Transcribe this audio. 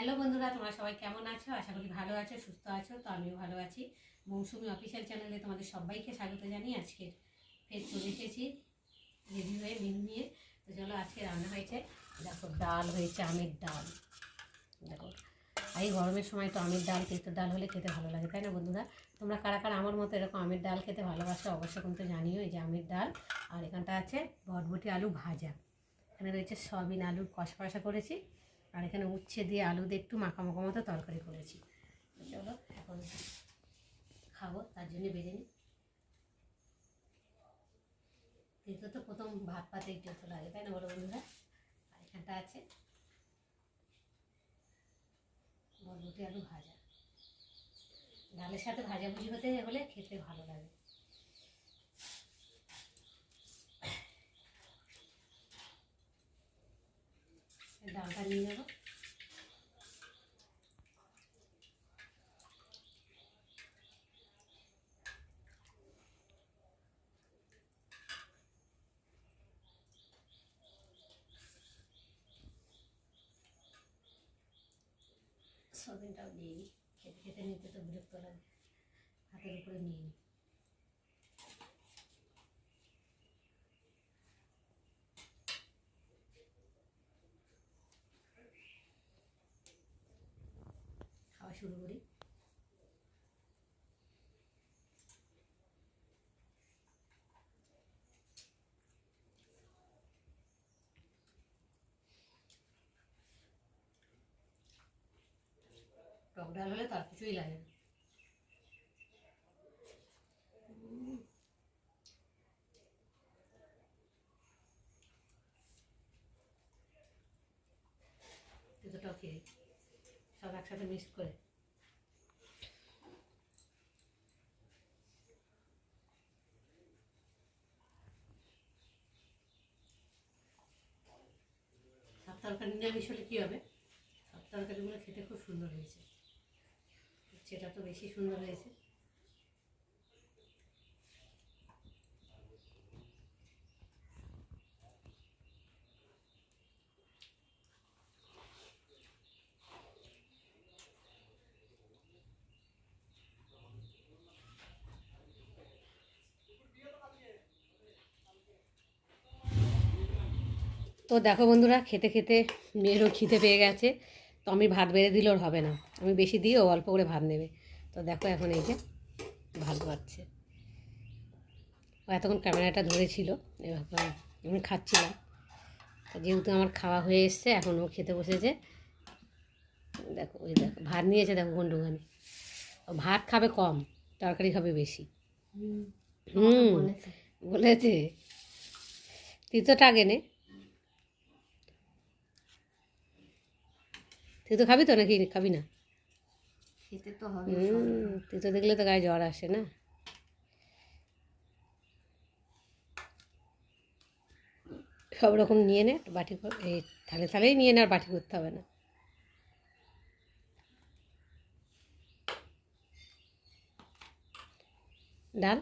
Hello বন্ধুরা, তোমরা সবাই কেমন আছো? আশা করি ভালো আছো, সুস্থ আছো। তো আমিও ভালো আছি। মৌসুমি অফিসিয়াল চ্যানেলে তোমাদের সবাইকে স্বাগত জানিয়ে আজকে ফের চলে এসেছি রেডি হয়ে মেনু নিয়ে। তো চলো, আজকে রান্না হয়েছে, দেখো ডাল হয়েছে, আমের ডাল। দেখো, এই গরমের সময় তো আমের ডাল, তেঁতুর ডাল হলে খেতে ভালো লাগে, তাই না বন্ধুরা? তোমরা কারা কারা আমার মতো এরকম আমের ডাল খেতে ভালোবাসো অবশ্যই কিন্তু জানিও। এই যে আমের ডাল, আর এখানটা আছে বটবটি আলু ভাজা, এখানে রয়েছে সয়াবিন আলুর কষা কষা করেছি, আর এখানে উচ্ছে দিয়ে আলু দিয়ে একটু মাখা মাখা মতো তরকারি করেছি। চলো এখন খাবো, তার জন্য বেড়ে নিই। তেতো তো প্রথম ভাত পাতে একটু তো লাগে, তাই না বলো বন্ধুরা? আর এখানটা আছে বরবটি আলু ভাজা। ডালের সাথে ভাজাভুজি হতে হলে খেতে ভালো লাগে। ডালটা নিয়ে নেবো। সয়াবিনটাও নিয়ে নিই, খেতে খেতে নিতে তো বিরক্ত লাগে, হাতের উপরে নিয়ে নিই। খাওয়া শুরু করি। টক ডাল হলে তার কিছুই লাগে না। তেতোটাও খেয়ে সব একসাথে মিক্সড করে। সব তরকারি নিরামিষ হলে কী হবে, সব তরকারিগুলো খেতে খুব সুন্দর হয়েছে, সেটা তো বেশি সুন্দর হয়েছে। তো দেখো বন্ধুরা, খেতে খেতে মেয়েরও খিদে পেয়ে গেছে। তো আমি ভাত বেড়ে দিলেও হবে না, আমি বেশি দিয়ে ও অল্প করে ভাত নেবে। তো দেখো এখন এই যে ভাত বাড়ছে। ও এতক্ষণ ক্যামেরাটা ধরেছিল, এবার আমি খাচ্ছিলাম। তো যেহেতু আমার খাওয়া হয়ে এসছে, এখন ও খেতে বসেছে। দেখো ওই দেখো ভাত নিয়েছে, দেখো গন্ডুগানি। ও ভাত খাবে কম, তরকারি খাবে বেশি। বলেছে। তিতোটা আগে নে। তুই তো খাবি তো, নাকি খাবি না? খেতে তো হবে। তুই তো দেখলে তো গায়ে জ্বর আসে না। সব রকম নিয়ে নে, বাটি এই থালে থালেই নিয়ে নে, আর বাটি করতে হবে না। ডাল